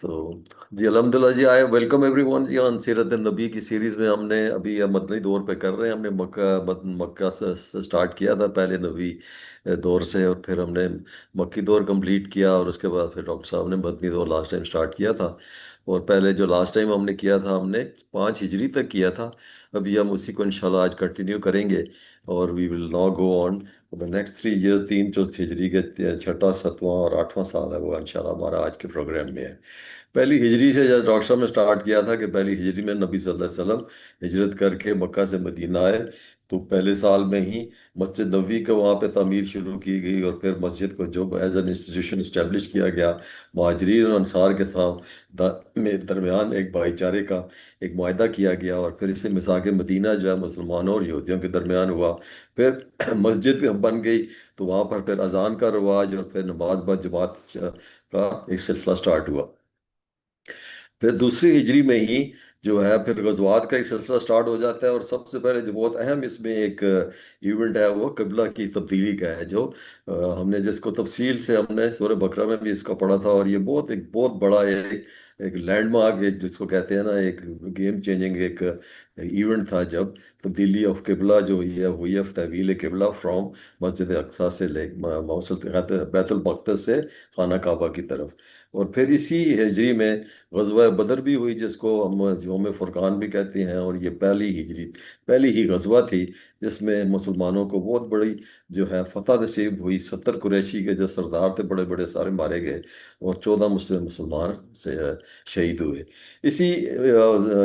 تو جی الحمدللہ جی آئے ویلکم ایوری ون جی آن سیرت نبی کی سیریز میں ہم نے ابھی مدنی دور پہ کر رہے ہیں. ہم نے مکہ سے سٹارٹ کیا تھا پہلے نبی دور سے، اور پھر ہم نے مکی دور کمپلیٹ کیا، اور اس کے بعد پھر ڈاکٹر صاحب نے مدنی دور لاسٹ ٹائم سٹارٹ کیا تھا. اور پہلے جو لاسٹ ٹائم ہم نے کیا تھا ہم نے 5 ہجری تک کیا تھا. ابھی ہم اسی کو انشاءاللہ آج کنٹینیو کریں گے، اور we will now go on the next 3 year. تین جو ہجری کے چھٹا، ساتواں اور آٹھواں سال ہے وہ انشاءاللہ ہمارا آج کے پروگرام میں ہے. پہلی ہجری سے جب ڈاکٹر صاحب نے سٹارٹ کیا تھا کہ پہلی ہجری میں نبی صلی اللہ علیہ وسلم ہجرت کر کے مکہ سے مدینہ آئے، تو پہلے سال میں ہی مسجد نبوی کا وہاں پہ تعمیر شروع کی گئی، اور پھر مسجد کو جو ایز این انسٹیٹیوشن اسٹیبلش کیا گیا. مہاجرین اور انصار کے ساتھ میں درمیان ایک بھائی چارے کا ایک معاہدہ کیا گیا، اور پھر اسے میثاق مدینہ جو ہے مسلمانوں اور یہودیوں کے درمیان ہوا. پھر مسجد بن گئی، تو وہاں پر پھر اذان کا رواج اور پھر نماز با جماعت کا ایک سلسلہ سٹارٹ ہوا. پھر دوسری ہجری میں ہی جو ہے پھر غزوات کا ایک سلسلہ سٹارٹ ہو جاتا ہے، اور سب سے پہلے جو بہت اہم اس میں ایک ایونٹ ہے وہ قبلہ کی تبدیلی کا ہے، جو ہم نے جس کو تفصیل سے ہم نے سورہ بقرہ میں بھی اس کا پڑھا تھا. اور یہ ایک بہت بڑا ایک لینڈ مارک جس کو کہتے ہیں نا، ایک گیم چینجنگ ایک ایونٹ تھا، جب تبدیلی آف قبلہ جو ہوئی ہے، ہوئی ہے تحویل قبلہ فرام مسجد اقصیٰ سے موصل بیت المقدس سے خانہ کعبہ کی طرف. اور پھر اسی ہجری میں غزوہ بدر بھی ہوئی، جس کو ہم یوم فرقان بھی کہتے ہیں. اور یہ پہلی ہی غزوہ تھی جس میں مسلمانوں کو بہت بڑی جو ہے فتح نصیب ہوئی. 70 قریشی کے جو سردار تھے بڑے بڑے سارے مارے گئے، اور 14 مسلمان سے شہید ہوئے. اسی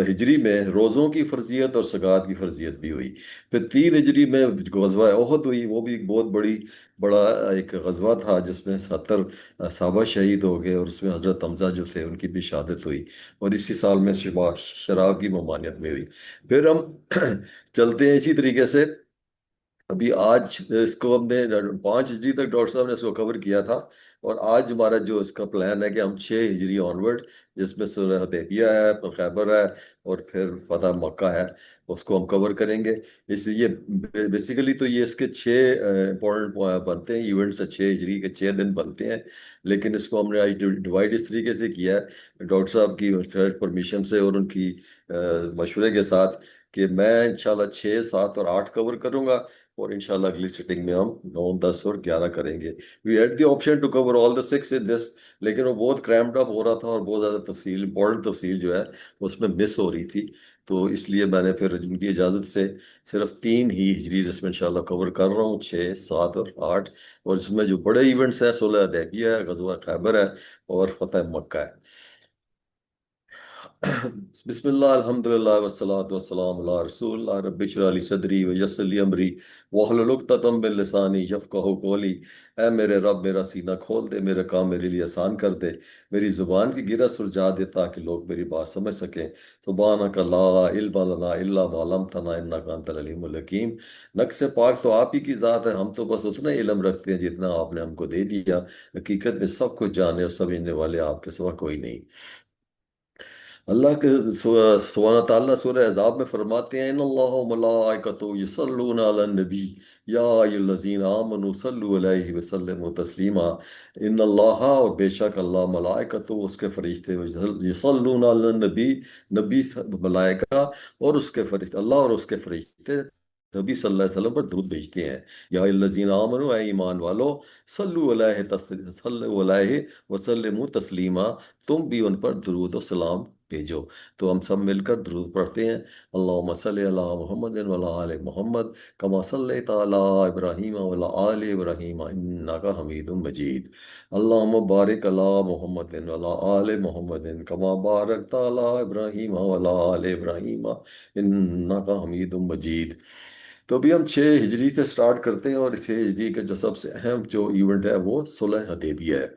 ہجری میں روزوں کی فرضیت اور سگات کی فرضیت بھی ہوئی. پھر 3 ہجری میں غزوہ احد ہوئی، وہ بھی ایک بہت بڑا ایک غزوہ تھا جس میں 70 صحابہ شہید ہو گئے، اور اس میں حضرت حمزہ جو تھے ان کی بھی شہادت ہوئی. اور اسی سال میں شراب کی ممانعت میں ہوئی. پھر ہم چلتے ہیں اسی طریقے سے. ابھی آج اس کو ہم نے 5 ہجری تک ڈاکٹر صاحب نے اس کو کور کیا تھا، اور آج ہمارا جو اس کا پلان ہے کہ ہم 6 ہجری آنورڈ، جس میں صلح حدیبیہ ہے، پھر خیبر ہے، اور پھر فتح مکہ ہے، اس کو ہم کور کریں گے. اس لیے بیسیکلی تو یہ اس کے 6 امپورٹنٹ بنتے ہیں ایونٹس، 6 ہجری کے 6 دن بنتے ہیں. لیکن اس کو ہم نے آج ڈیوائڈ اس طریقے سے کیا ہے ڈاکٹر صاحب کی پرمیشن سے اور ان کی مشورے کے ساتھ، کہ میں انشاءاللہ 6، 7 اور 8 کور کروں گا، اور انشاءاللہ اگلی سیٹنگ میں ہم 9، 10 اور 11 کریں گے. We had the option to cover all the 6 in this, لیکن وہ بہت کریمڈ اپ ہو رہا تھا، اور بہت زیادہ تفصیل، امپورٹنٹ تفصیل جو ہے اس میں مس ہو رہی تھی. تو اس لیے میں نے پھر ان کی اجازت سے صرف 3 ہی ہجری اس میں انشاءاللہ کور کر رہا ہوں، 6، 7 اور 8. اور اس میں جو بڑے ایونٹس ہیں، صلح حدیبیہ ہے، غزوہ خیبر ہے، اور فتح مکہ ہے. بسم اللہ، الحمد للہ، والصلاة والسلام علی رسول اللہ. رب اشرح لی صدری ویسر لی امری واحلل عقدۃ من لسانی یفقہوا قولی. اے میرے رب، میرا سینہ کھول دے، میرا کام میرے لیے آسان کر دے، میری زبان کی گرہ سلجھا دے تاکہ لوگ میری بات سمجھ سکیں. سبحانک لا علم لنا الا ما علمتنا انک انت العلیم الحکیم. نق سے پاک تو آپ ہی کی ذات ہے، ہم تو بس اتنا ہی علم رکھتے ہیں جتنا آپ نے ہم کو دے دیا. حقیقت میں سب کچھ جانے اور سمجھنے والے آپ کے سوا کوئی نہیں. اللہ کے سبحانہ تعالیٰ سورہ احزاب میں فرماتے ہیں: ان اللہ و ملائکتہ یصلون علی النبی یا ایھا الذین آمنوا صلوا علیہ وسلموا تسلیما. ان اللہ، اور بے شک اللہ، ملائکتہ اس کے فرشتے، یصلون علی النبی، نبی ملائکہ اور اس کے فرشتے، اللہ اور اس کے فرشتے نبی صلی اللہ علیہ وسلم پر درود بھیجتے ہیں. یا الذین آمنوا، اے ایمان والو، صلوا علیہ وسلموا تسلیما، تم بھی ان پر درود و سلام بھیجو. تو ہم سب مل کر درود پڑھتے ہیں: اللہم صلی علی محمد وعلی آل محمد کما صلیت علی ابراہیم وعلی آل ابراہیم انک حمید مجید. اللہم بارک علی محمد وعلی آل محمد کما بارکت علی ابراہیم وعلی آل ابراہیم انک حمید مجید. تو ابھی ہم 6 ہجری سے سٹارٹ کرتے ہیں، اور 6 ہجری کا جو سب سے اہم جو ایونٹ ہے وہ صلح حدیبیہ ہے.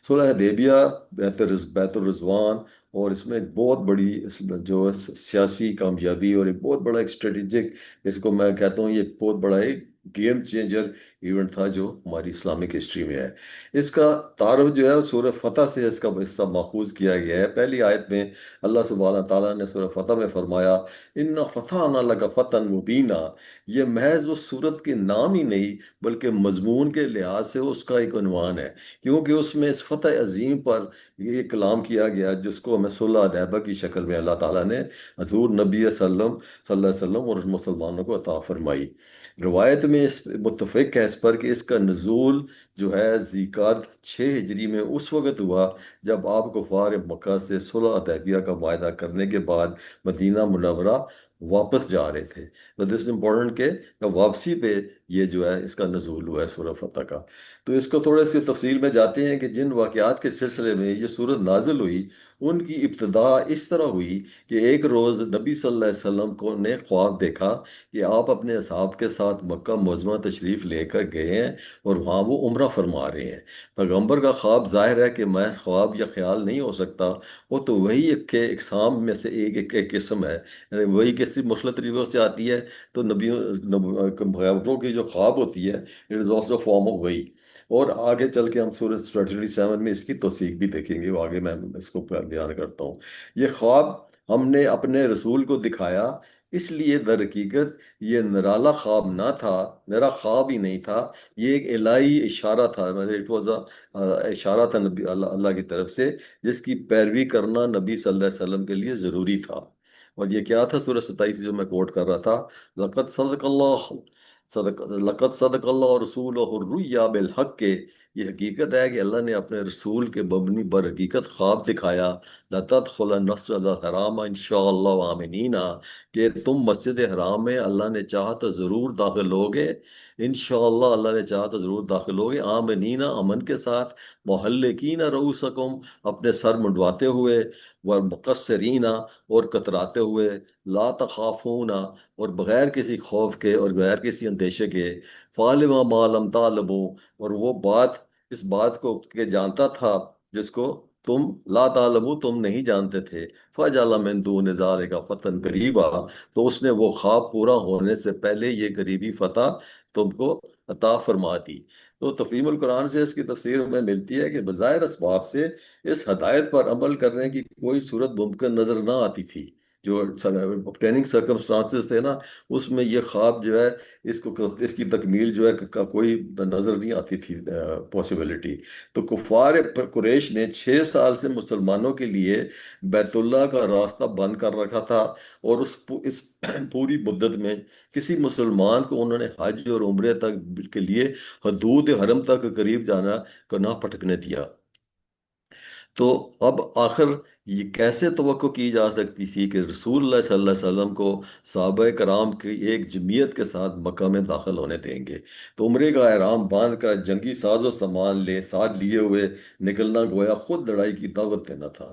صلح حدیبیہ بیت الرضوان، اور اس میں ایک بہت بڑی جو سیاسی کامیابی، اور ایک بہت بڑا ایک اسٹریٹجک، اس کو میں کہتا ہوں یہ بہت بڑا ایک گیم چینجر ایونٹ تھا جو ہماری اسلامک ہسٹری میں ہے۔ اس کا تعارف جو ہے وہ سورہ فتح سے اس کا حصہ ماخوذ کیا گیا ہے۔ پہلی آیت میں اللہ سبحانہ تعالیٰ نے سورہ فتح میں فرمایا ان فتحنا لک فتحا مبینہ۔ یہ محض وہ سورت کے نام ہی نہیں بلکہ مضمون کے لحاظ سے اس کا ایک عنوان ہے، کیونکہ اس میں اس فتح عظیم پر یہ کلام کیا گیا جس کو ہمیں صلح حدیبیہ کی شکل میں اللہ تعالیٰ نے حضور نبی صلی اللہ علیہ وسلم اور مسلمانوں کو عطا فرمائی۔ روایت میں اس متفق ہے اس پر کہ اس کا نزول جو ہے ذیقعد 6 ہجری میں اس وقت ہوا جب آپ کفار مکہ سے صلح حدیبیہ کا معاہدہ کرنے کے بعد مدینہ منورہ واپس جا رہے تھے۔ تو دس امپورٹنٹ کہ واپسی پہ یہ جو ہے اس کا نزول ہوا ہے سورہ فتح کا۔ تو اس کو تھوڑے سی تفصیل میں جاتے ہیں کہ جن واقعات کے سلسلے میں یہ سورت نازل ہوئی ان کی ابتدا اس طرح ہوئی کہ ایک روز نبی صلی اللہ علیہ وسلم کو نے خواب دیکھا کہ آپ اپنے اصحاب کے ساتھ مکہ معظمہ تشریف لے کر گئے ہیں اور وہاں وہ عمرہ فرما رہے ہیں۔ پیغمبر کا خواب ظاہر ہے کہ محض خواب یا خیال نہیں ہو سکتا، وہ تو وہی ایک کے اقسام میں سے ایک قسم ہے، یعنی وہی کسی مختلف طریقوں سے آتی ہے۔ تو پیغمبروں کی جو خواب ہوتی ہے it is also form of وہی۔ اور آگے چل کے ہم سورۃ 37 میں اس کی توثیق بھی دیکھیں گے، وہ آگے میں اس کو بیان کرتا ہوں۔ یہ خواب ہم نے اپنے رسول کو دکھایا، اس لیے در حقیقت یہ نرالا خواب نہ تھا، میرا خواب ہی نہیں تھا، یہ ایک الہی اشارہ تھا، اٹ واز اشارہ تھا نبی اللہ کی طرف سے، جس کی پیروی کرنا نبی صلی اللہ علیہ وسلم کے لیے ضروری تھا۔ اور یہ کیا تھا؟ سورہ 27 جو میں کوٹ کر رہا تھا، لقد صدق اللہ رسول الرؤیا بالحق کے، یہ حقیقت ہے کہ اللہ نے اپنے رسول کے مبنی بر حقیقت خواب دکھایا، لَتَدْخُلَنَّ الْمَسْجِدَ الْحَرَامَ إِنْ شَاءَ اللَّهُ آمِنِينَ، کہ تم مسجد حرام میں اللہ نے چاہا تو ضرور داخل ہوگے، انشاءاللہ اللہ نے چاہا تو ضرور داخل ہوگے، آمنین امن کے ساتھ، محلقین رؤوسکم اپنے سر منڈواتے ہوئے، ومقصرین اور کتراتے ہوئے، لا تخافون اور بغیر کسی خوف کے اور بغیر کسی اندیشے کے، فعلم ما لم تعلموا اور وہ بات اس بات کو کہ جانتا تھا جس کو تم لا تعلموا تم نہیں جانتے تھے، فجعل من دون ذلک فتحا قریبا، تو اس نے وہ خواب پورا ہونے سے پہلے یہ قریبی فتح تم کو عطا فرما دی۔ تو تفہیم القرآن سے اس کی تفسیر میں ملتی ہے کہ بظاہر اسباب سے اس ہدایت پر عمل کرنے کی کوئی صورت ممکن نظر نہ آتی تھی، جو obtaining circumstances تھے نا، اس میں یہ خواب جو ہے اس کی تکمیل جو ہے کوئی نظر نہیں آتی تھی پاسبلٹی۔ تو کفار قریش نے 6 سال سے مسلمانوں کے لیے بیت اللہ کا راستہ بند کر رکھا تھا، اور اس پوری مدت میں کسی مسلمان کو انہوں نے حج اور عمرے تک کے لیے حدود حرم تک قریب جانا کو نہ پھٹکنے دیا۔ تو اب آخر یہ کیسے توقع کی جا سکتی تھی کہ رسول اللہ صلی اللہ علیہ وسلم کو صحابہ کرام کی ایک جمعیت کے ساتھ مکہ میں داخل ہونے دیں گے؟ تو عمرے کا احرام باندھ کر جنگی ساز و سامان ساتھ لیے ہوئے نکلنا گویا خود لڑائی کی دعوت دینا تھا۔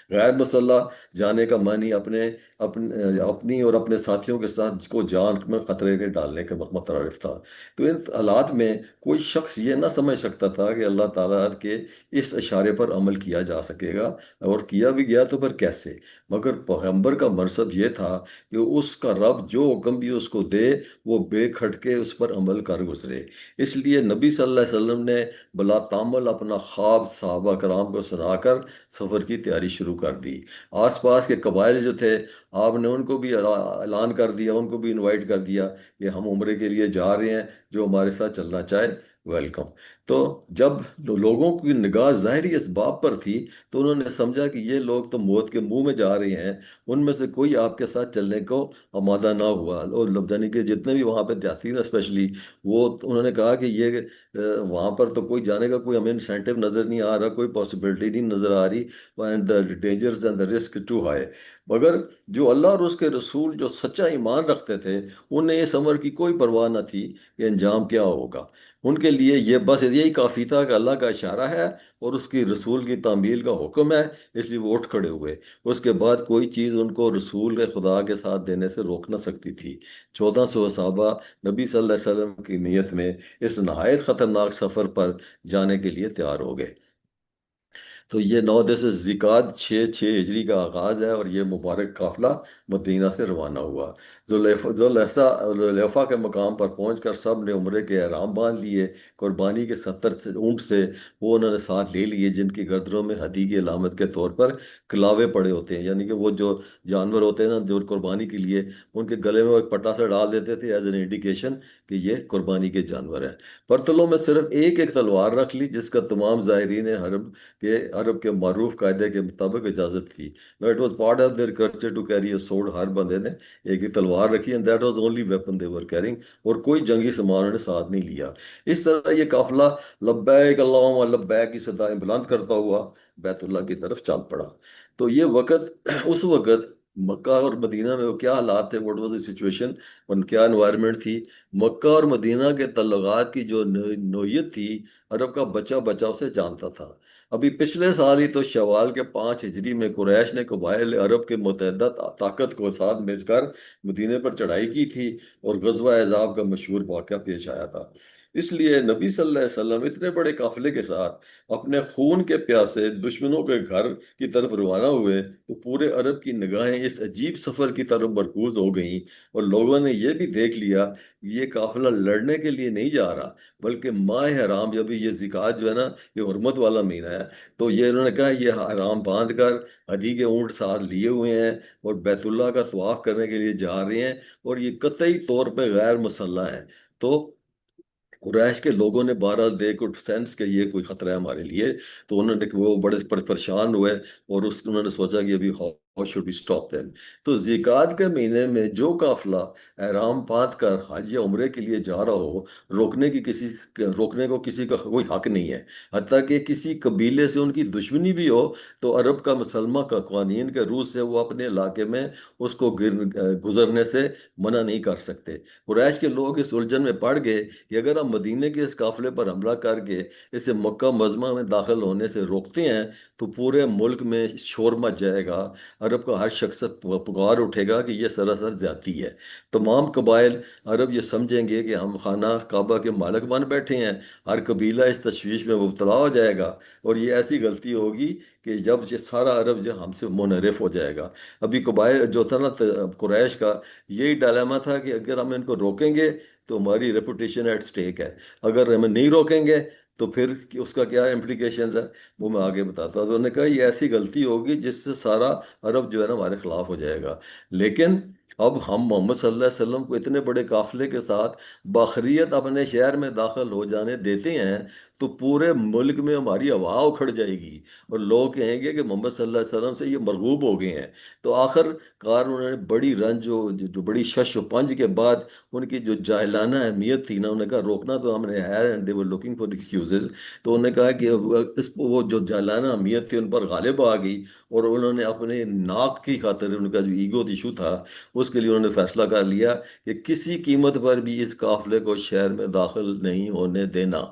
غیر مسلح جانے کا معنی اپنی اور اپنے ساتھیوں کے ساتھ کو جان میں خطرے کے ڈالنے کے مترادف تھا۔ تو ان حالات میں کوئی شخص یہ نہ سمجھ سکتا تھا کہ اللہ تعالیٰ کے اس اشارے پر عمل کیا جا سکے گا، اور کیا بھی گیا تو پھر کیسے؟ مگر پیغمبر کا منصب یہ تھا کہ اس کا رب جو حکم بھی اس کو دے وہ بے کھٹکے اس پر عمل کر گزرے۔ اس لیے نبی صلی اللہ علیہ وسلم نے بلا تامل اپنا خواب صحابہ کرام کو سنا کر سفر کی تیاری شروع کر دی۔ آس پاس کے قبائل جو تھے آپ نے ان کو بھی اعلان کر دیا، ان کو بھی انوائٹ کر دیا کہ ہم عمرے کے لیے جا رہے ہیں، جو ہمارے ساتھ چلنا چاہے ویلکم۔ تو جب لوگوں کی نگاہ ظاہری اسباب پر تھی تو انہوں نے سمجھا کہ یہ لوگ تو موت کے منہ میں جا رہے ہیں، ان میں سے کوئی آپ کے ساتھ چلنے کو آمادہ نہ ہوا۔ اور یعنی کہ جتنے بھی وہاں پہ دیہاتی تھے اسپیشلی، وہ انہوں نے کہا کہ یہ وہاں پر تو کوئی جانے کا کوئی ہمیں انسینٹیو نظر نہیں آ رہا، کوئی پاسبلٹی نہیں نظر آ رہی، and the dangers and the risk too high. مگر جو اللہ اور اس کے رسول جو سچا ایمان رکھتے تھے، انہیں اس امر کی کوئی پرواہ نہ تھی کہ انجام کیا ہوگا۔ ان کے لیے یہ بس یہی کافی تھا کہ اللہ کا اشارہ ہے اور اس کی رسول کی تعمیل کا حکم ہے، اس لیے وہ اٹھ کھڑے ہوئے۔ اس کے بعد کوئی چیز ان کو رسول کے خدا کے ساتھ دینے سے روک نہ سکتی تھی۔ 1400 صحابہ نبی صلی اللہ علیہ وسلم کی نیت میں اس نہایت خطرناک سفر پر جانے کے لیے تیار ہو گئے۔ تو یہ 9 ذی القعدہ 6 ہجری کا آغاز ہے، اور یہ مبارک قافلہ مدینہ سے روانہ ہوا۔ ذوالحلیفہ کے مقام پر پہنچ کر سب نے عمرے کے احرام باندھ لیے۔ قربانی کے 70 اونٹ تھے، وہ انہوں نے ساتھ لے لیے، جن کی گردنوں میں ہدی کی علامت کے طور پر کلاوے پڑے ہوتے ہیں، یعنی کہ وہ جو جانور ہوتے ہیں نا جو قربانی کے لیے، ان کے گلے میں وہ ایک پٹا سے ڈال دیتے تھے ایز این انڈیکیشن کہ یہ قربانی کے جانور ہیں۔ پرتلوں میں صرف ایک ایک تلوار رکھ لی، جس کا تمام زائرین حرم کہ عرب کے معروف قاعدے کے مطابق اجازت تھی۔ It was part of their culture to carry a sword, ہر بندے نے ایک ہی تلوار رکھی، and that was only weapon they were carrying, اور کوئی جنگی سامان انہوں نے ساتھ نہیں لیا۔ اس طرح یہ قافلہ لبیک اللہم لبیک کی صدائیں بلند کرتا ہوا بیت اللہ کی طرف چل پڑا۔ تو یہ وقت اس وقت مکہ اور مدینہ میں وہ کیا حالات تھے، واٹ واز دی سچویشن، اور کیا انوائرمنٹ تھی۔ مکہ اور مدینہ کے تعلقات کی جو نوعیت تھی، عرب کا بچہ بچہ اسے جانتا تھا۔ ابھی پچھلے سال ہی تو شوال کے 5 ہجری میں قریش نے قبائل عرب کے متحدہ طاقت کو ساتھ مل کر مدینے پر چڑھائی کی تھی، اور غزوہ احزاب کا مشہور واقعہ پیش آیا تھا۔ اس لیے نبی صلی اللہ علیہ وسلم اتنے بڑے قافلے کے ساتھ اپنے خون کے پیاسے دشمنوں کے گھر کی طرف روانہ ہوئے، تو پورے عرب کی نگاہیں اس عجیب سفر کی طرف مرکوز ہو گئیں، اور لوگوں نے یہ بھی دیکھ لیا کہ یہ قافلہ لڑنے کے لیے نہیں جا رہا، بلکہ ماہ حرام، جب یہ ذکات جو ہے نا، یہ حرمت والا مہینہ ہے، تو یہ انہوں نے کہا یہ حرام باندھ کر ہدی کے اونٹ ساتھ لیے ہوئے ہیں، اور بیت اللہ کا طواف کرنے کے لیے جا رہے ہیں، اور یہ قطعی طور پہ غیر مسلح ہیں۔ تو قریش کے لوگوں نے بہرحال دے کوڈ سینس کہ یہ کوئی خطرہ ہے ہمارے لیے، تو انہوں نے وہ بڑے پریشان ہوئے، اور انہوں نے سوچا کہ ابھی how should we stop them. تو ذیقعد کے مہینے میں جو قافلہ احرام باندھ کر حج یا عمرے کے لیے جا رہا ہو، روکنے کو کسی کا کوئی حق نہیں ہے، حتیٰ کہ کسی قبیلے سے ان کی دشمنی بھی ہو، تو عرب کا مسلمہ کا قوانین کے روح سے وہ اپنے علاقے میں اس کو گزرنے سے منع نہیں کر سکتے۔ قریش کے لوگ اس الجھن میں پڑ گئے کہ اگر ہم مدینے کے اس قافلے پر حملہ کر کے اسے مکہ معظمہ میں داخل ہونے سے روکتے ہیں، تو پورے ملک میں شور مچ جائے گا، عرب کا ہر شخص پکار اٹھے گا کہ یہ سراسر زیادتی ہے۔ تمام قبائل عرب یہ سمجھیں گے کہ ہم خانہ کعبہ کے مالک بن بیٹھے ہیں، ہر قبیلہ اس تشویش میں مبتلا ہو جائے گا، اور یہ ایسی غلطی ہوگی کہ جب یہ سارا عرب جو ہم سے منحرف ہو جائے گا۔ ابھی قبائل جو تھا نا قریش کا، یہی ڈائلیما تھا کہ اگر ہم ان کو روکیں گے تو ہماری ریپوٹیشن ایٹ سٹیک ہے، اگر ہمیں نہیں روکیں گے تو پھر اس کا کیا امپلیکیشنز ہے، وہ میں آگے بتاتا ہوں۔ تو انہوں نے کہا یہ ایسی غلطی ہوگی جس سے سارا عرب جو ہے نا ہمارے خلاف ہو جائے گا، لیکن اب ہم محمد صلی اللہ علیہ وسلم کو اتنے بڑے قافلے کے ساتھ باخریت اپنے شہر میں داخل ہو جانے دیتے ہیں، تو پورے ملک میں ہماری ہوا اکھڑ جائے گی، اور لوگ کہیں گے کہ محمد صلی اللہ علیہ وسلم سے یہ مرغوب ہو گئے ہیں۔ تو آخر کار انہوں نے بڑی رنج جو بڑی شش و پنج کے بعد ان کی جو جاہلانہ اہمیت تھی نا، انہوں نے کہا روکنا تو ہم نے ہے، and they were looking for excuses, تو انہوں نے کہا کہ وہ جو جاہلانہ اہمیت تھی ان پر غالب آ گئی، اور انہوں نے اپنے ناک کی خاطر، ان کا جو ایگو ایشو تھا اس کے لیے انہوں نے فیصلہ کر لیا کہ کسی قیمت پر بھی اس قافلے کو شہر میں داخل نہیں ہونے دینا۔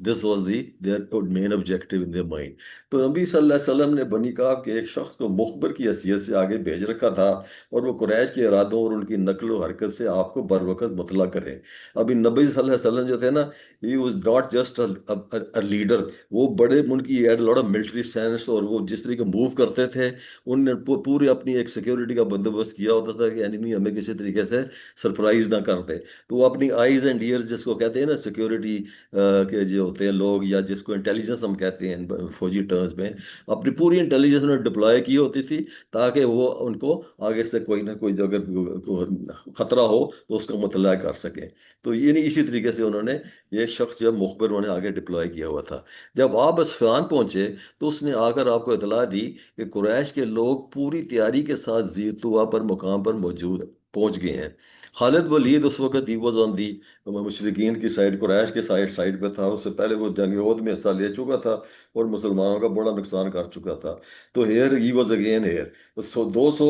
This was the their main objective in their mind. تو نبی صلی اللہ علیہ وسلم نے بنی کعب کے ایک شخص کو مخبر کی حیثیت سے آگے بھیج رکھا تھا، اور وہ قریش کے ارادوں اور ان کی نقل و حرکت سے آپ کو بر وقت مطلع کرے۔ ابھی نبی صلی اللہ علیہ وسلم جو تھے نا، he was not just a leader, وہ بڑے ان کی had lot of military sense, اور وہ جس طریقے موو کرتے تھے، ان نے پوری اپنی ایک سیکیورٹی کا بندوبست کیا ہوتا تھا کہ اینیمی ہمیں کسی طریقے سے سرپرائز نہ کر دے۔ تو وہ اپنی آئیز اینڈ ایئرز، جس کو کہتے ہیں نا سیکیورٹی کے جو ہوتے ہیں لوگ، یا جس کو انٹیلیجنس ہم کہتے ہیں فوجی ٹرمز میں، اپنی پوری انٹیلیجنس انہیں ڈپلوائے کی ہوتی تھی، تاکہ وہ ان کو آگے سے کوئی نہ کوئی اگر خطرہ ہو تو اس کا مطلع کر سکیں۔ تو یہ نہیں، اسی طریقے سے انہوں نے یہ شخص جب مخبر انہوں نے آگے ڈپلوائے کیا ہوا تھا۔ جب آپ اصفہان پہنچے تو اس نے آ کر آپ کو اطلاع دی کہ قریش کے لوگ پوری تیاری کے ساتھ زیتوا پر مقام پر موجود پہنچ گئے ہیں۔ خالد ولید اس وقت ہی واز آن دی مشرقین کی سائڈ، قریش کے سائڈ پہ تھا، اس سے پہلے وہ جنگ عہد میں حصہ لے چکا تھا اور مسلمانوں کا بڑا نقصان کر چکا تھا۔ تو here he was again here, 200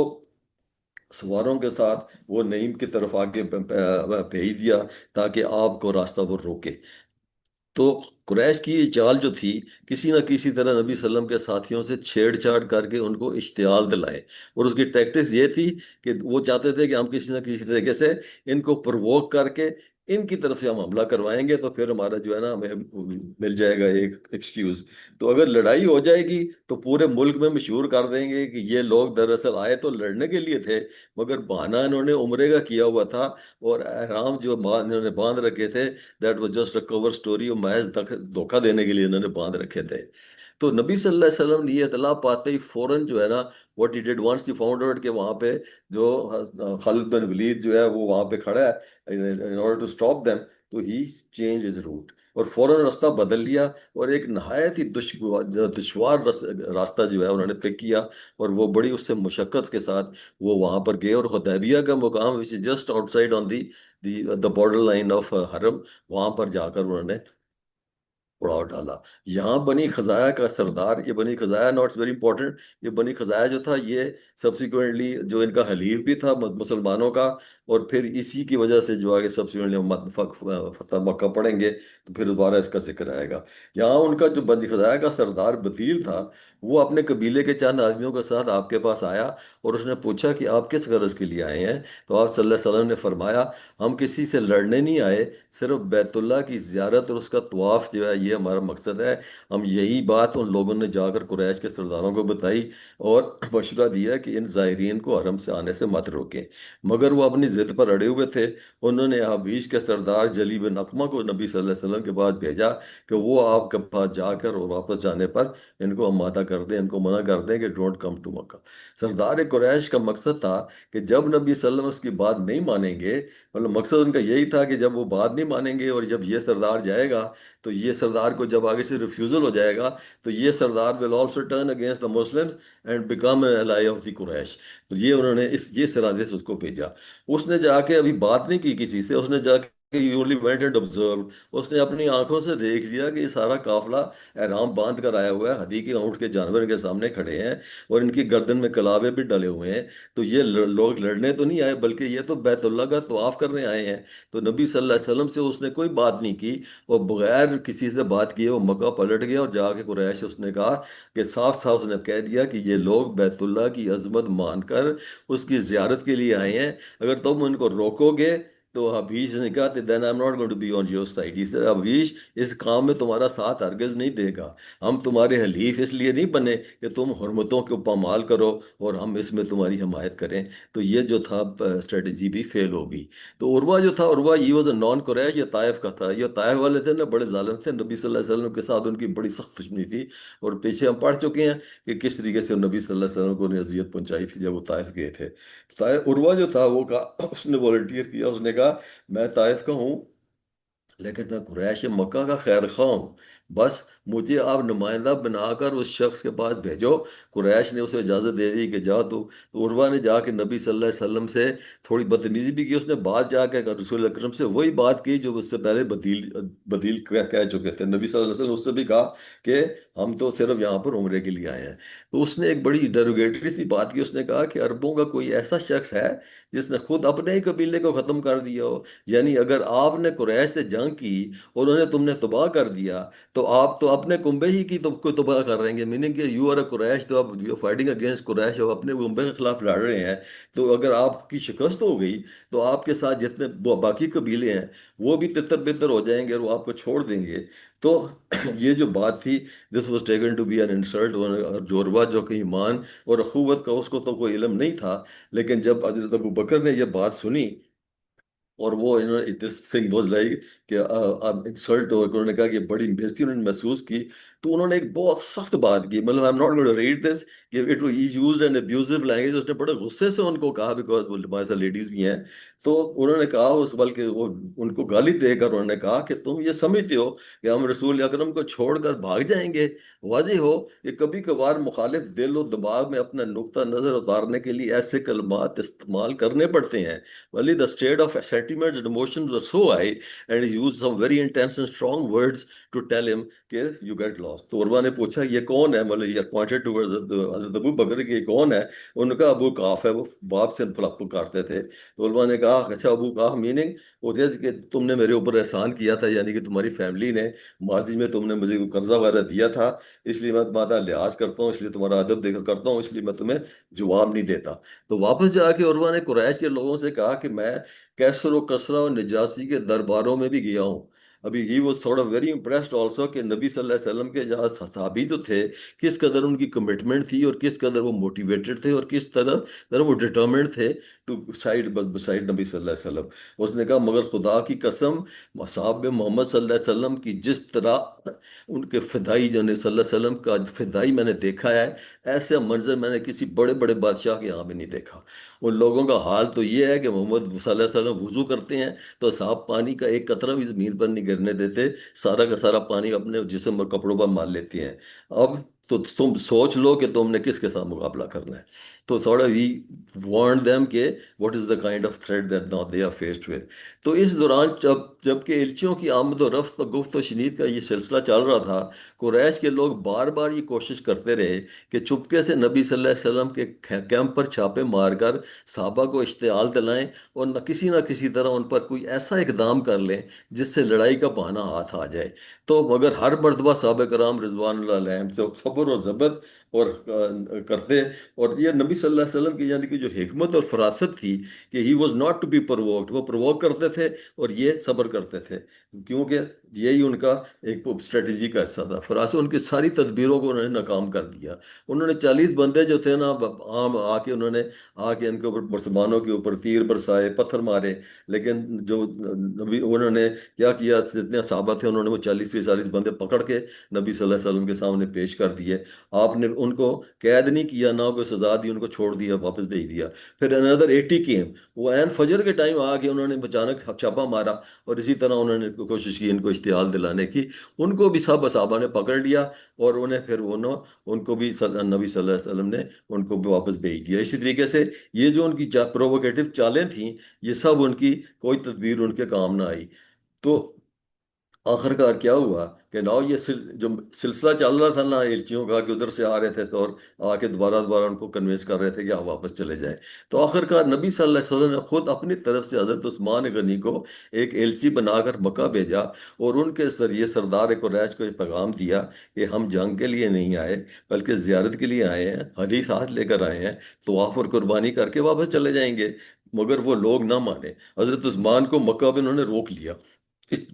سواروں کے ساتھ وہ نعیم کی طرف آگے بھیج دیا تاکہ آپ کو راستہ وہ روکے۔ تو قریش کی یہ چال جو تھی، کسی نہ کسی طرح نبی صلی اللہ علیہ وسلم کے ساتھیوں سے چھیڑ چھاڑ کر کے ان کو اشتعال دلائیں، اور اس کی ٹیکٹکس یہ تھی کہ وہ چاہتے تھے کہ ہم کسی نہ کسی طریقے سے ان کو پرووک کر کے ان کی طرف سے ہم حملہ کروائیں گے تو پھر ہمارا جو ہے نا ہمیں مل جائے گا ایک ایکسکیوز. تو اگر لڑائی ہو جائے گی تو پورے ملک میں مشہور کر دیں گے کہ یہ لوگ دراصل آئے تو لڑنے کے لیے تھے، مگر بہانہ انہوں نے عمرے کا کیا ہوا تھا، اور احرام جو انہوں نے باندھ رکھے تھے that was just a cover story, اور محض دھوکہ دینے کے لیے انہوں نے باندھ رکھے تھے. تو نبی صلی اللہ علیہ وسلم نے یہ اطلاع پاتے ہی فوراً جو ہے نا what he did once he found out کہ وہاں پہ جو خالد بن ولید جو ہے وہ وہاں پہ کھڑا ہے in order to stop them. تو ہی چینج ہز روٹ اور فوراً راستہ بدل لیا، اور ایک نہایت ہی دشوار راستہ جو ہے انہوں نے پک کیا، اور وہ بڑی اس سے مشقت کے ساتھ وہ وہاں پر گئے، اور حدیبیہ کا مقام which is just outside on the border line of Haram, وہاں پر جا کر انہوں نے اڑاؤ ڈالا. یہاں بنی خزایا کا سردار، یہ بنی خزایا ناٹس ویری امپورٹنٹ، یہ بنی خزایا جو تھا یہ سبسیکوینٹلی جو ان کا حلیف بھی تھا مسلمانوں کا، اور پھر اسی کی وجہ سے جو آگے سبسیکوینٹلی ہم فتح مکہ پڑھیں گے تو پھر دوبارہ اس کا ذکر آئے گا. یہاں ان کا جو بنی خزایا کا سردار بدیل تھا، وہ اپنے قبیلے کے چند آدمیوں کے ساتھ آپ کے پاس آیا، اور اس نے پوچھا کہ آپ کس غرض کے لیے آئے ہیں؟ تو آپ صلی اللہ علیہ وسلم نے فرمایا ہم کسی سے لڑنے نہیں آئے، صرف بیت اللہ کی زیارت اور اس کا طواف جو ہے یہ ہمارا مقصد ہے. ہم یہی بات ان لوگوں نے جا کر قریش کے سرداروں کو بتائی اور مشورہ دیا کہ ان زائرین کو حرم سے آنے سے مت روکیں، مگر وہ اپنی ضد پر اڑے ہوئے تھے. انہوں نے حبیش کے سردار جلی بن اقمہ کو نبی صلی اللہ علیہ وسلم کے پاس بھیجا کہ وہ آپ کے پاس جا کر اور واپس جانے پر ان کو آمادہ کر دیں، ان کو منع کر دیں کہ ڈونٹ کم ٹو مکہ. سردار قریش کا مقصد تھا کہ جب نبی صلی اللہ علیہ وسلم اس کی بات نہیں مانیں گے، مطلب مقصد ان کا یہی تھا کہ جب وہ بات نہیں مانیں گے اور جب یہ سردار جائے گا تو یہ سردار کو جب آگے سے ریفیوزل ہو جائے گا تو یہ سردار will also turn against the Muslims and become an ally of the Quraysh. تو یہ انہوں نے یہ سرادے سے اس کو بھیجا. اس نے جا کے ابھی بات نہیں کی کسی سے، اس نے جا کے you only went and observed. اس نے اپنی آنکھوں سے دیکھ لیا کہ یہ سارا قافلہ احرام باندھ کر آیا ہوا ہے، حدیقے اونٹ کے جانور کے سامنے کھڑے ہیں، اور ان کی گردن میں کلابے بھی ڈلے ہوئے ہیں. تو یہ لوگ لڑنے تو نہیں آئے بلکہ یہ تو بیت اللہ کا طواف کرنے آئے ہیں. تو نبی صلی اللہ علیہ وسلم سے اس نے کوئی بات نہیں کی، اور بغیر کسی سے بات کیے وہ مکہ پلٹ گیا، اور جا کے قریش سے اس نے کہا کہ صاف صاف اس نے کہہ دیا کہ یہ لوگ بیت اللہ کی عظمت مان کر اس کی زیارت کے لیے آئے ہیں، اگر تم ان کو روکو گے تو حبیش نے کہا کہ then I am not going to be on your side. Hubaysh اس کام میں تمہارا ساتھ ہرگز نہیں دے گا. ہم تمہارے حلیف اس لیے نہیں بنے کہ تم حرمتوں کے پامال کرو اور ہم اس میں تمہاری حمایت کریں. تو یہ جو تھا اسٹریٹجی بھی فیل ہوگی. تو عروہ جو تھا، عروہ یہ واز اے نان قریش، یہ طائف کا تھا. یہ طائف والے تھے نا بڑے ظالم تھے، نبی صلی اللہ علیہ وسلم کے ساتھ ان کی بڑی سخت دشمنی تھی، اور پیچھے ہم پڑھ چکے ہیں کہ کس طریقے سے نبی صلی اللہ علیہ وسلم کو انہیں اذیت پہنچائی تھی جب وہ طائف گئے تھے. طائف عروہ جو تھا وہ کہا، اس نے والنٹیئر کیا، اس نے کہا میں طائف کا ہوں لیکن میں قریش مکہ کا خیر خواہ ہوں، بس مجھے آپ نمائندہ بنا کر اس شخص کے پاس بھیجو. قریش نے اسے اجازت دے دی کہ جا تو عروہ نے جا کے نبی صلی اللہ علیہ وسلم سے تھوڑی بدتمیزی بھی کی. اس نے بات جا کے رسول اکرم سے وہی بات کی جو اس سے پہلے بدیل بدیل کہہ چکے تھے. نبی صلی اللہ علیہ وسلم اس سے بھی کہا کہ ہم تو صرف یہاں پر عمرے کے لیے آئے ہیں. تو اس نے ایک بڑی ڈیروگیٹری سی بات کی. اس نے کہا کہ عربوں کا کوئی ایسا شخص ہے جس نے خود اپنے ہی قبیلے کو ختم کر دیا ہو؟ یعنی اگر آپ نے قریش سے جنگ کی اور انہیں تم نے تباہ کر دیا تو آپ تو اپنے کنبے ہی کی کو تباہ کر رہے ہیں. میننگ کہ یو آر اے قریش، تو آپ یو فائٹنگ اگینسٹ قریش، اور اپنے کنبے کے خلاف لڑ رہے ہیں. تو اگر آپ کی شکست ہو گئی تو آپ کے ساتھ جتنے باقی قبیلے ہیں وہ بھی تتر بتر ہو جائیں گے اور وہ آپ کو چھوڑ دیں گے. تو یہ جو بات تھی this was taken to be an insult. جوروا جو کہ ایمان اور اخوت کا اس کو تو کوئی علم نہیں تھا، لیکن جب حضرت ابو بکر نے یہ بات سنی اور وہ انہوں نے دس تھنگ واز لائک کہ انسلٹ، اور انہوں نے کہا کہ بڑی بےزتی انہوں نے محسوس کی. تو انہوں نے ایک بہت سخت بات کی، مطلب I am not going to read this کہ it used an abusive language. اس نے بڑے غصے سے ان کو کہا، بیکاز وہ ہمارے ساتھ لیڈیز بھی ہیں. تو انہوں نے کہا اس بلکہ وہ ان کو گالی دے کر انہوں نے کہا کہ تم یہ سمجھتے ہو کہ ہم رسول اکرم کو چھوڑ کر بھاگ جائیں گے؟ واضح ہو کہ کبھی کبھار مخالف دل و دماغ میں اپنا نقطہ نظر اتارنے کے لیے ایسے کلمات استعمال کرنے پڑتے ہیں. Only the state of sentiments and emotions was so high and he used some very intense and strong words to tell him کہ you get lost. تو عروہ نے پوچھا یہ کون ہے، مطلب یہ pointed towards حضرت ابو بکر کہ یہ کون ہے. انہوں نے کہا ابو قاف ہے، وہ باپ سے پکارتے تھے. تو عروہ نے کہا اچھا ابو قاف میننگ وہ تھے کہ تم نے میرے اوپر احسان کیا تھا، یعنی کہ تمہاری فیملی نے ماضی میں تم نے مجھے کوئی قرضہ وغیرہ دیا تھا، اس لیے میں تمہارا لحاظ کرتا ہوں، اس لیے تمہارا ادب دیکھ کرتا ہوں، اس لیے میں تمہیں جواب نہیں دیتا. تو واپس جا کے عروہ نے قریش کے لوگوں سے کہا کہ میں کیسر و کسرا اور نجاشی کے درباروں میں بھی گیا ہوں. ابھی ہی وہ sort of very impressed also کہ نبی صلی اللہ علیہ وسلم کے جہاں صحابی جو تھے کس قدر ان کی کمٹمنٹ تھی اور کس قدر وہ موٹیویٹڈ تھے اور کس طرح وہ ڈٹرمنڈ تھے ٹو سائڈ بسائڈ نبی صلی اللہ علیہ وسلم. اس نے کہا مگر خدا کی قسم اصحاب محمد صلی اللہ علیہ وسلم کی جس طرح ان کے فدائی جو نے صلی اللہ علیہ وسلم کا فدائی میں نے دیکھا ہے، ایسا منظر میں نے کسی بڑے بڑے بادشاہ کے یہاں بھی نہیں دیکھا. ان لوگوں کا حال تو یہ ہے کہ محمد صلی اللہ علیہ وسلم وضو کرتے ہیں تو صاحب پانی کا ایک قطرہ بھی زمین پر نہیں گرنے دیتے، سارا کا سارا پانی اپنے جسم اور کپڑوں پر مال لیتے ہیں. اب تو تم سوچ لو کہ تم نے کس کے ساتھ مقابلہ کرنا ہے. تو سوڑا وی وارن دیم کہ what is the kind of threat that now they are faced with. تو اس دوران جب کہ ایلچیوں کی آمد و رفت اور گفت و شنید کا یہ سلسلہ چل رہا تھا، قریش کے لوگ بار بار یہ کوشش کرتے رہے کہ چپکے سے نبی صلی اللہ علیہ وسلم کے کیمپ پر چھاپے مار کر صحابہ کو اشتعال دلائیں اور نہ کسی طرح ان پر کوئی ایسا اقدام کر لیں جس سے لڑائی کا بہانہ ہاتھ آ جائے. تو مگر ہر مرتبہ صحابہ کرام رضوان اللہ علیہم سے صبر و ضبط اور کرتے. اور یہ نبی صلی اللہ علیہ وسلم کی یعنی کہ جو حکمت اور فراست تھی کہ he was not to be provoked, وہ پرووک کرتے تھے اور یہ صبر کرتے تھے، کیونکہ یہی ان کا ایک اسٹریٹجی کا حصہ تھا. فراست ان کی ساری تدبیروں کو انہوں نے ناکام کر دیا. انہوں نے 40 بندے جو تھے نا عام آ کے انہوں نے ان کے اوپر مسلمانوں کے اوپر تیر برسائے، پتھر مارے. لیکن جو نبی انہوں نے کیا جتنے صحابہ تھے انہوں نے وہ 40 بندے پکڑ کے نبی صلی اللہ علیہ وسلم کے سامنے پیش کر دیے. آپ نے ان کو قید نہیں کیا، نہ کوئی سزا دی، ان کو چھوڑ دیا، واپس بھیج دیا. پھر اندر 80 کیم، وہ عین فجر کے ٹائم آ کے انہوں نے اچانک چھاپا مارا اور اسی طرح انہوں نے کوشش کی ان کو اشتعال دلانے کی. ان کو بھی سب صحابہ نے پکڑ لیا اور انہیں پھر ان کو بھی نبی صلی اللہ علیہ وسلم نے ان کو بھی واپس بھیج دیا. اسی طریقے سے یہ جو ان کی پرووکیٹو چالیں تھیں، یہ سب ان کی کوئی تدبیر ان کے کام نہ آئی. تو آخر کار کیا ہوا کہ ناؤ یہ جو سلسلہ چل رہا تھا نا ایلچیوں کا کہ ادھر سے آ رہے تھے تو اور آ کے دوبارہ ان کو کنوینس کر رہے تھے کہ آپ واپس چلے جائیں. تو آخر کار نبی صلی اللہ علیہ وسلم نے خود اپنی طرف سے حضرت عثمان غنی کو ایک ایلچی بنا کر مکہ بھیجا اور ان کے ذریعے سردار قریش کو یہ پیغام دیا کہ ہم جنگ کے لیے نہیں آئے بلکہ زیارت کے لیے آئے ہیں، حدیث ہاتھ لے کر آئے ہیں، طواف اور قربانی کر کے واپس چلے جائیں گے. مگر وہ لوگ نہ مانے. حضرت عثمان کو مکہ میں انہوں نے روک لیا. اس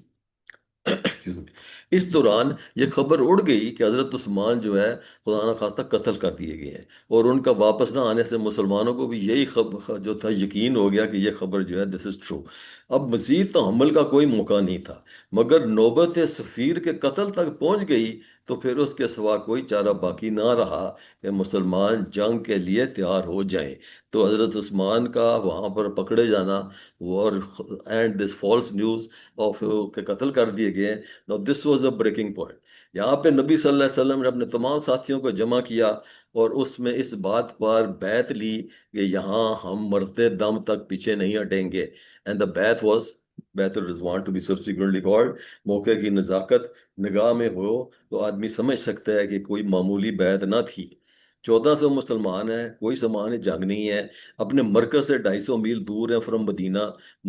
اس دوران یہ خبر اڑ گئی کہ حضرت عثمان جو ہے خدا نخواستہ قتل کر دیے گئے ہیں، اور ان کا واپس نہ آنے سے مسلمانوں کو بھی یہی خبر جو تھا یقین ہو گیا کہ یہ خبر جو ہے دس از ٹرو. اب مزید تحمل کا کوئی موقع نہیں تھا. مگر نوبت سفیر کے قتل تک پہنچ گئی تو پھر اس کے سوا کوئی چارہ باقی نہ رہا کہ مسلمان جنگ کے لیے تیار ہو جائیں. تو حضرت عثمان کا وہاں پر پکڑے جانا اور and this false news of کے قتل کر دیے گئے. Now this was the breaking point. یہاں پہ نبی صلی اللہ علیہ وسلم نے اپنے تمام ساتھیوں کو جمع کیا اور اس میں اس بات پر بیعت لی کہ یہاں ہم مرتے دم تک پیچھے نہیں ہٹیں گے. And the بیعت was بیعت الرضوان to be subsequently called. موقع کی نزاکت نگاہ میں ہو تو آدمی سمجھ سکتا ہے کہ کوئی معمولی بیعت نہ تھی. 1400 مسلمان ہیں، کوئی سامان جنگ نہیں ہے، اپنے مرکز سے 250 میل دور ہیں فرام مدینہ،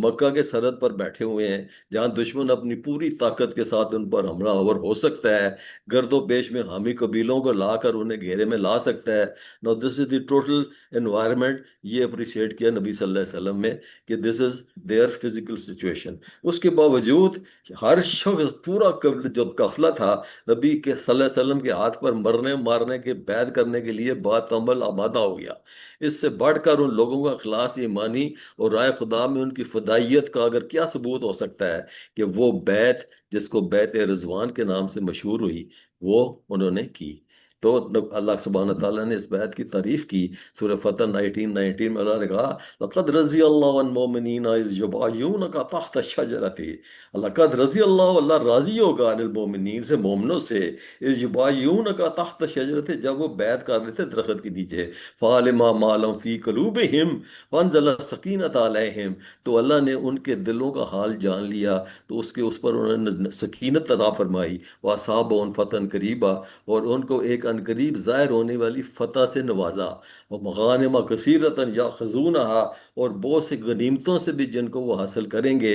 مکہ کے سرحد پر بیٹھے ہوئے ہیں جہاں دشمن اپنی پوری طاقت کے ساتھ ان پر حملہ آور ہو سکتا ہے، گرد و پیش میں حامی قبیلوں کو لا کر انہیں گھیرے میں لا سکتا ہے. نو دس از دی ٹوٹل انوائرمنٹ. یہ اپریشیٹ کیا نبی صلی اللہ علیہ وسلم میں کہ دس از دیئر فزیکل سچویشن. اس کے باوجود ہر شخص پورا جو قافلہ تھا نبی کے صلی اللہ علیہ وسلم کے ہاتھ پر مرنے مارنے کے بیعت کرنے کے لیے بات عمل آمادہ ہو گیا. اس سے بڑھ کر ان لوگوں کا اخلاص ایمانی اور رائے خدا میں ان کی فدائیت کا اگر کیا ثبوت ہو سکتا ہے کہ وہ بیعت جس کو بیعت رضوان کے نام سے مشہور ہوئی وہ انہوں نے کی. تو اللہ سبحانہ تعالیٰ نے اس بیعت کی تعریف کی. سورہ فتح 19 میں اللہ نے کہا لقد رضی اللہ عن المؤمنین اذ یبایعونک تحت الشجرۃ. لقد رضی اللہ راضی ہوگا عن المؤمنین سے، مومنوں سے، اذ یبایعونک تحت الشجرۃ جب وہ بیعت کر رہے تھے درخت کے نیچے. فعلم ما لم فی قلوبہم وانزل السکینۃ علیہم. تو اللہ نے ان کے دلوں کا حال جان لیا تو اس پر انہوں نے سکینت عطا فرمائی. وَأَصَابَهُمْ فَتْحًا قَرِيبًا، اور ان کو ایک عن قریب ظاہر ہونے والی فتح سے نوازا. وَمَغَانِمَ كَثِيرَةً يَأْخُذُونَهَا، اور بہت سی غنیمتوں سے بھی جن کو وہ حاصل کریں گے.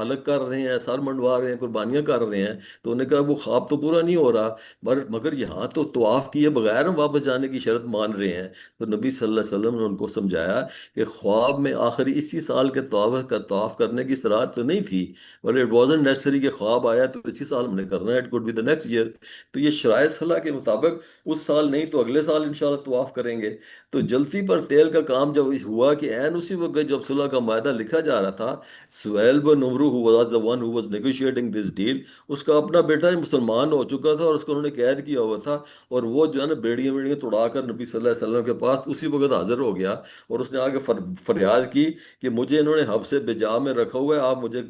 حلق کر رہے ہیں، سر منڈوا رہے ہیں، قربانیاں کر رہے ہیں، تو انہوں نے کہا وہ خواب تو پورا نہیں ہو رہا، مگر یہاں تو طواف کیے بغیر ہم واپس جانے کی شرط مان رہے ہیں۔ تو نبی صلی اللہ علیہ وسلم نے ان کو سمجھایا کہ خواب میں آخری اسی سال کے طواف کرنے کی صلاحیت تو نہیں تھی، بٹ اٹ وازنٹ نیسسری کہ خواب آیا تو اسی سال ہم نے کرنا ہے، it could be the next year. تو یہ شرائع صلاح کے مطابق اس سال نہیں تو اگلے سال انشاءاللہ طواف کریں گے۔ تو جلتی پر تیل کا کام جب ہوا کہ عین اسی وقت جب صلح کا معاہدہ لکھا جا رہا تھا، سہیل بن عمرو who was the one who was negotiating this deal، اس کا اپنا بیٹا مسلمان ہو چکا تھا اور اس کو انہوں نے قید کیا ہوا تھا، اور وہ جو ہے نا بیڑیاں بیڑیاں توڑا کر نبی صلی اللہ علیہ وسلم کے پاس اسی وقت حاضر ہو گیا، اور اس نے آگے فریاد کی کہ مجھے انہوں نے حبس بجا میں رکھا ہوا ہے، آپ مجھے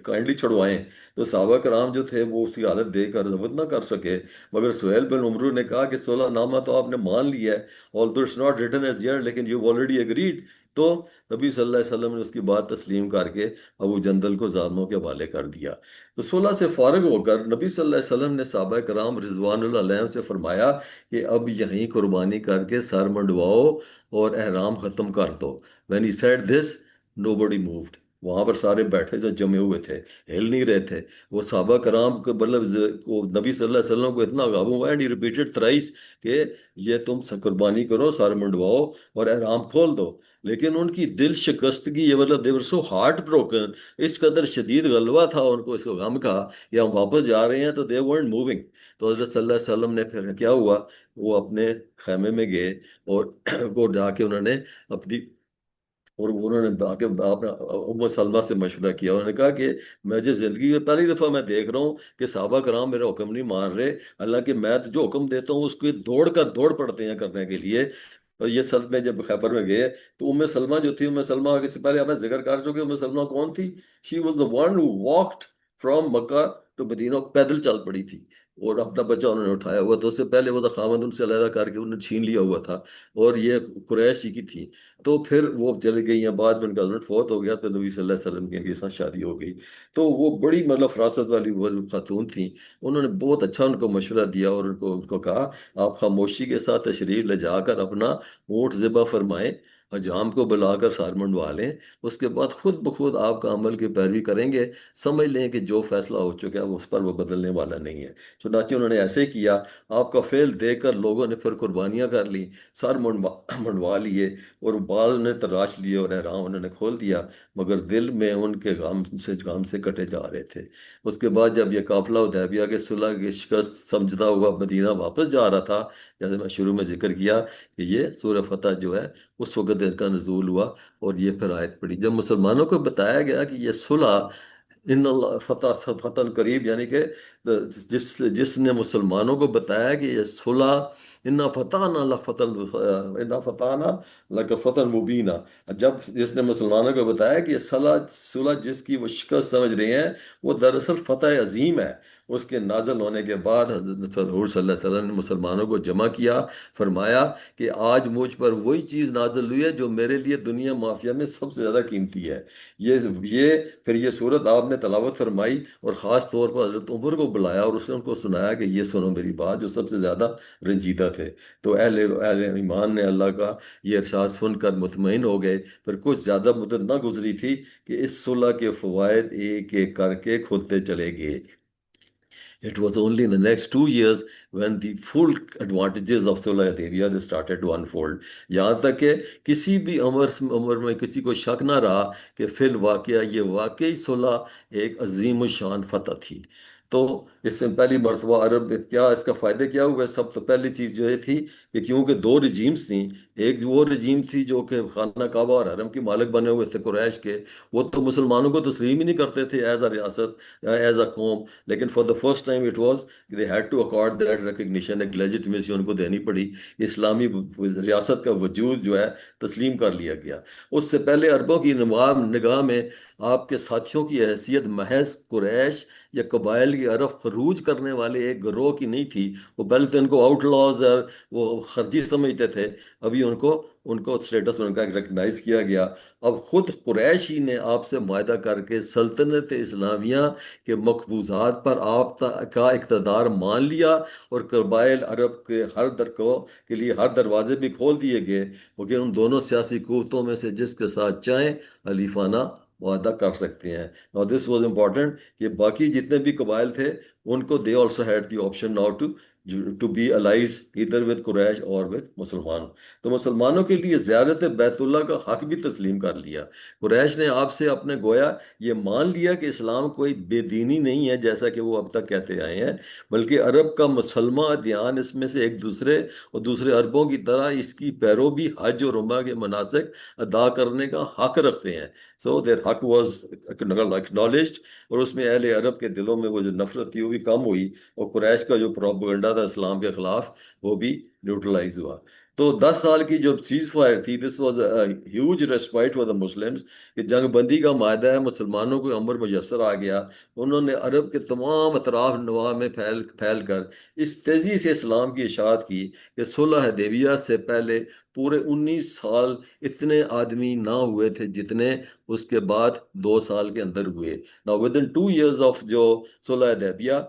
کائنڈلی چھڑوائیں۔ تو صحابہ کرام جو تھے وہ اس کی حالت دیکھ کر ضبط نہ کر سکے، مگر سہیل بن عمرو نے کہا کہ صلح نامہ تو آپ نے مان لیا ہے، although it's not written as yet، لیکن you've already agreed۔ تو نبی صلی اللہ علیہ وسلم نے اس کی بات تسلیم کر کے ابو جندل کو ظالموں کے حوالے کر دیا۔ تو صلح سے فارغ ہو کر نبی صلی اللہ علیہ وسلم نے صحابہ کرام رضوان اللہ علیہم سے فرمایا کہ اب یہیں قربانی کر کے سر منڈواؤ اور احرام ختم کر دو۔ when he said this nobody moved، وہاں پر سارے بیٹھے جو جمے ہوئے تھے، ہل نہیں رہے تھے۔ وہ صحابہ کرام کو مطلب کو نبی صلی اللہ علیہ وسلم کو اتنا غابو ہوا، اینڈ ہی ریپیٹڈ تھرائس کہ یہ تم قربانی کرو، سر منڈواؤ اور احرام کھول دو۔ لیکن ان کی دل شکستگی، یہ مطلب they were so heart broken، اس قدر شدید غلبہ تھا ان کو اس غم کا کہ ہم واپس جا رہے ہیں، تو they weren't moving۔ تو حضرت صلی اللہ علیہ وسلم نے پھر کیا ہوا، وہ اپنے خیمے میں گئے اور وہ جا کے انہوں نے اپنی، اور انہوں نے آ کے اپنا ام سلمہ سے مشورہ کیا، انہوں نے کہا کہ مجھے زندگی میں پہلی دفعہ میں دیکھ رہا ہوں کہ صحابہ کرام میرا حکم نہیں مان رہے، حالانکہ میں تو جو حکم دیتا ہوں اس کو دوڑ پڑتے ہیں کرنے کے لیے۔ اور یہ سلم میں جب خیبر میں گئے تو ام سلمہ جو تھی، ام سلمہ آگے سے پہلے آپ نے ذکر کر چکے، ام سلمہ کون تھی؟ She was the one who walked from Mecca to Medina, پیدل چل پڑی تھی، اور اپنا بچہ انہوں نے اٹھایا ہوا، تو اس سے پہلے وہ خامد ان سے علیحدہ کر کے انہوں نے چھین لیا ہوا تھا، اور یہ قریش ہی کی تھی۔ تو پھر وہ چلی گئی ہیں، بعد میں ان کا ہسبینڈ فوت ہو گیا تو نبی صلی اللہ علیہ وسلم کی ان کے ساتھ شادی ہو گئی۔ تو وہ بڑی مطلب فراست والی وہ خاتون تھیں، انہوں نے بہت اچھا ان کو مشورہ دیا، اور ان کو کہا آپ خاموشی کے ساتھ تشریف لے جا کر اپنا اونٹ ذبح فرمائیں، حجام کو بلا کر سار منڈوا لیں، اس کے بعد خود بخود آپ کا عمل کی پیروی کریں گے، سمجھ لیں کہ جو فیصلہ ہو چکا ہے اس پر وہ بدلنے والا نہیں ہے۔ چنانچہ انہوں نے ایسے ہی کیا، آپ کا فعل دیکھ کر لوگوں نے پھر قربانیاں کر لیں، سر منڈوا لیے، اور بال نے تراش لیے اور احرام انہوں نے کھول دیا، مگر دل میں ان کے غم سے کٹے جا رہے تھے۔ اس کے بعد جب یہ قافلہ حدیبیہ کے صلح کی شکست سمجھتا ہوا مدینہ واپس جا رہا تھا، جیسے میں شروع میں ذکر کیا کہ یہ سورہ فتح جو ہے اس وقت اس کا نزول ہوا، اور یہ پھر آیت پڑی جب مسلمانوں کو بتایا گیا کہ یہ صلح ان اللہ فتح قریب، یعنی کہ جس نے مسلمانوں کو بتایا کہ یہ صلح انا فتحنا لک فتح، انا فتحنا لک فتح مبینہ، جب جس نے مسلمانوں کو بتایا کہ یہ صلح جس کی وہ شکست سمجھ رہے ہیں وہ دراصل فتح عظیم ہے، اس کے نازل ہونے کے بعد حضرت حضور صلی اللہ علیہ وسلم نے مسلمانوں کو جمع کیا، فرمایا کہ آج مجھ پر وہی چیز نازل ہوئی ہے جو میرے لیے دنیا مافیا میں سب سے زیادہ قیمتی ہے۔ یہ پھر یہ صورت آپ نے تلاوت فرمائی، اور خاص طور پر حضرت عمر کو بلایا اور اس نے ان کو سنایا کہ یہ سنو میری بات، جو سب سے زیادہ رنجیدہ تھے۔ تو اہل ایمان نے اللہ کا یہ ارشاد سن کر مطمئن ہو گئے۔ پھر کچھ زیادہ مدت نہ گزری تھی کہ اس صلح کے فوائد ایک ایک کر کے کھلتے چلے گئے۔ It was only in the next 2 years when the full advantages of Sulh Hudaybiyah they started to unfold۔ یہاں تک کہ کسی بھی عمر میں کسی کو شک نہ رہا کہ فی الواقعہ یہ واقعی صلح ایک عظیم الشان فتح تھی۔ تو اس سے پہلی مرتبہ عرب میں کیا اس کا فائدہ کیا ہوا؟ سب سے پہلی چیز جو یہ تھی کہ کیونکہ دو رجیمز تھیں، ایک وہ رجیم تھی جو کہ خانہ کعبہ اور حرم کی مالک بنے ہوئے تھے قریش کے، وہ تو مسلمانوں کو تسلیم ہی نہیں کرتے تھے ایز اے ریاست، ایز اے قوم، لیکن for the first time it was they had to accord that recognition, ایک لیجٹمیسی ان کو دینی پڑی، اسلامی ریاست کا وجود جو ہے تسلیم کر لیا گیا۔ اس سے پہلے عربوں کی نگاہ میں آپ کے ساتھیوں کی حیثیت محض قریش یا قبائل کی عرب خروج کرنے والے ایک گروہ کی نہیں تھی، وہ پہلے تو ان کو آؤٹ لاز اور وہ خرجی سمجھتے تھے، ابھی ان کو اسٹیٹس ان کا ریکگنائز کیا گیا۔ اب خود قریش ہی نے آپ سے معاہدہ کر کے سلطنت اسلامیہ کے مقبوضات پر آپ کا اقتدار مان لیا، اور قبائل عرب کے کے لیے ہر دروازے بھی کھول دیے گئے، مگر ان دونوں سیاسی قوتوں میں سے جس کے ساتھ چاہیں حلیفانہ معاہدہ کر سکتے ہیں. Now this was important کہ باقی جتنے بھی قبائل تھے ان کو they also had the option now to be allies either with قریش اور with مسلمان. تو مسلمانوں کے لیے زیارت بیت اللہ کا حق بھی تسلیم کر لیا. قریش نے آپ سے اپنے گویا یہ مان لیا کہ اسلام کوئی بے دینی نہیں ہے جیسا کہ وہ اب تک کہتے آئے ہیں، بلکہ عرب کا مسلمہ ادیان، اس میں سے ایک دوسرے اور دوسرے عربوں کی طرح اس کی پیرو بھی حج اور عمرہ کے مناسک ادا کرنے کا حق رکھتے ہیں. سو دیر حق واز اکنالجڈ، اور اس میں اہل عرب کے دلوں میں وہ جو نفرت تھی وہ بھی کم ہوئی، اور قریش کا جو پروپیگنڈا تھا اسلام کے خلاف وہ بھی نیوٹرلائز ہوا. تو 10 سال کی جو سیز فائر تھی، this was huge respite for the Muslims, کہ جنگ بندی کا معاہدہ ہے، مسلمانوں کو امر میسر آ گیا. انہوں نے عرب کے تمام اطراف نواح میں پھیل کر اس تیزی سے اسلام کی اشاعت کی کہ صلح حدیبیہ سے پہلے پورے 19 سال اتنے آدمی نہ ہوئے تھے جتنے اس کے بعد 2 سال کے اندر ہوئے. نا ود ان 2 years آف جو صلح حدیبیہ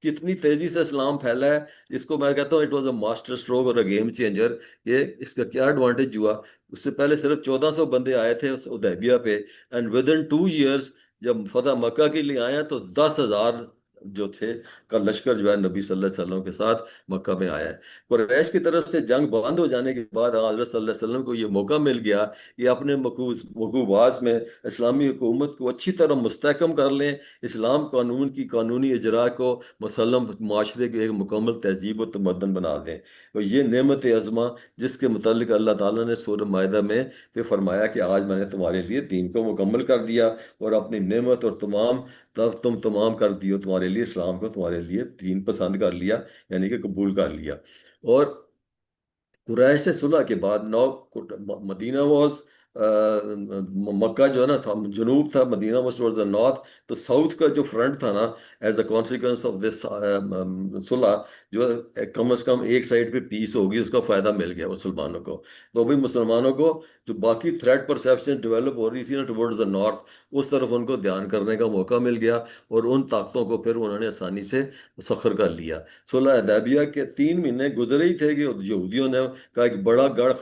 کتنی تیزی سے اسلام پھیلا ہے. اس کو میں کہتا ہوں it was a master stroke اور اے گیم چینجر. یہ اس کا کیا ایڈوانٹیج ہوا، اس سے پہلے صرف 1400 بندے آئے تھے اس حدیبیہ پہ، اینڈ ود ان 2 years جب فتح مکہ کے لیے آئے تو 10,000 جو تھے کا لشکر جو ہے نبی صلی اللہ علیہ وسلم کے ساتھ مکہ میں آیا ہے. قریش کی طرف سے جنگ بند ہو جانے کے بعد حضرت صلی اللہ علیہ وسلم کو یہ موقع مل گیا کہ اپنے مکوبات میں اسلامی حکومت کو اچھی طرح مستحکم کر لیں، اسلام قانون کی قانونی اجرا کو مسلم معاشرے کے ایک مکمل تہذیب و تمدن بنا دیں. اور یہ نعمت عظمہ جس کے متعلق اللہ تعالیٰ نے سورہ مائدہ میں پہ فرمایا کہ آج میں نے تمہارے لیے دین کو مکمل کر دیا اور اپنی نعمت اور تم تمام کر دیو تمہارے لیے اسلام کو، تمہارے لیے دین پسند کر لیا، یعنی کہ قبول کر لیا. اور قریش سے صلح کے بعد نو مدینہ واز مکہ جو ہے نا جنوب تھا، مدینہ واز ٹوورڈ دا نارتھ. تو ساؤتھ کا جو فرنٹ تھا نا، as a consequence of this صلح، جو کم از کم ایک سائڈ پہ پیس ہوگی، اس کا فائدہ مل گیا مسلمانوں کو. تو ابھی مسلمانوں کو جو باقی تھریٹ پرسیپشن ڈیولپ ہو رہی تھی نا ٹورڈز دا نارتھ، اس طرف ان کو دھیان کرنے کا موقع مل گیا، اور ان طاقتوں کو پھر انہوں نے آسانی سے مسخر کر لیا. صلح حدیبیہ کے 3 مہینے گزرے ہی تھے کہ یہودیوں نے کا ایک بڑا گڑھ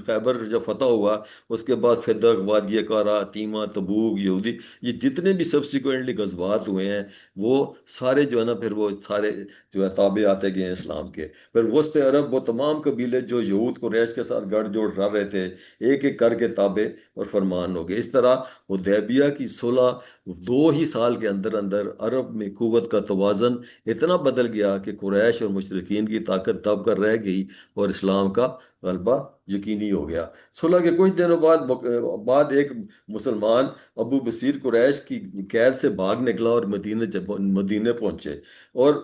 خیبر جو فتح ہوا، اس کے بعد فدق، وادی قارا، تیمہ، تبوک، یہودی، یہ جتنے بھی سبسیکوینٹلی غزوات ہوئے ہیں وہ سارے جو ہے نا پھر وہ سارے جو ہے تابع آتے گئے ہیں اسلام کے. پھر وسط عرب وہ تمام قبیلے جو یہود قریش کے ساتھ گڑھ جوڑ رہ رہے تھے ایک ایک کر کے تابع اور فرمان ہو گئے. اس طرح حدیبیہ کی صلح 2 ہی سال کے اندر اندر عرب میں قوت کا توازن اتنا بدل گیا کہ قریش اور مشرکین کی طاقت دب کر رہ گئی اور اسلام کا غلبہ یقینی ہو گیا. صلح کے کچھ دنوں بعد ایک مسلمان ابو بصیر قریش کی قید سے بھاگ نکلا اور مدینے پہنچے، اور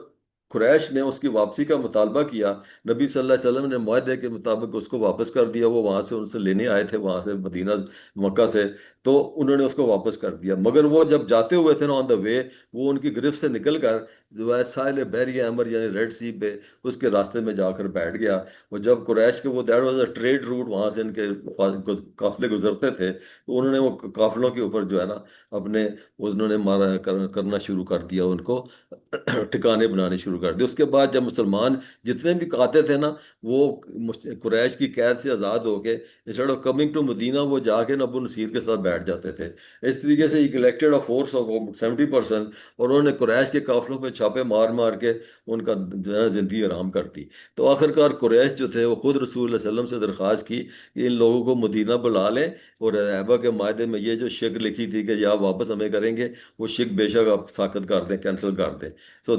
قریش نے اس کی واپسی کا مطالبہ کیا. نبی صلی اللہ علیہ وسلم نے معاہدے کے مطابق اس کو واپس کر دیا. وہ وہاں سے ان سے لینے آئے تھے، وہاں سے مدینہ مکہ سے، تو انہوں نے اس کو واپس کر دیا. مگر وہ جب جاتے ہوئے تھے نا آن دا وے، وہ ان کی گرفت سے نکل کر جو ہے ساحل بحر احمر یعنی ریڈ سی پہ اس کے راستے میں جا کر بیٹھ گیا. اور جب قریش کے وہ that was a trade route, وہاں سے ان کے قافلے گزرتے تھے، تو انہوں نے وہ قافلوں کے اوپر جو ہے نا اپنے انہوں نے مارا کرنا شروع کر دیا، ان کو ٹھکانے بنانے شروع کر دیے. اس کے بعد جب مسلمان جتنے بھی آتے تھے نا وہ قریش کی قید سے آزاد ہو کے انسٹیڈ آف کمنگ ٹو مدینہ وہ جا کے ابو نصیر کے ساتھ بیٹھ جاتے تھے. اس طریقے سے ہی کلیکٹڈ اے فورس آف 70%، اور انہوں نے قریش کے قافلوں پہ چھاپے مار مار کے ان کا زندگی آرام کر دی. تو آخرکار قریش جو تھے وہ خود رسول اللہ علیہ وسلم سے درخواست کی کہ ان لوگوں کو مدینہ بلا لیں، اور حدیبیہ کے معاہدے میں یہ جو شک لکھی تھی کہ یہ آپ واپس ہمیں کریں گے، وہ شک بے شک آپ ساخت کر دیں، کینسل کر دیں. سو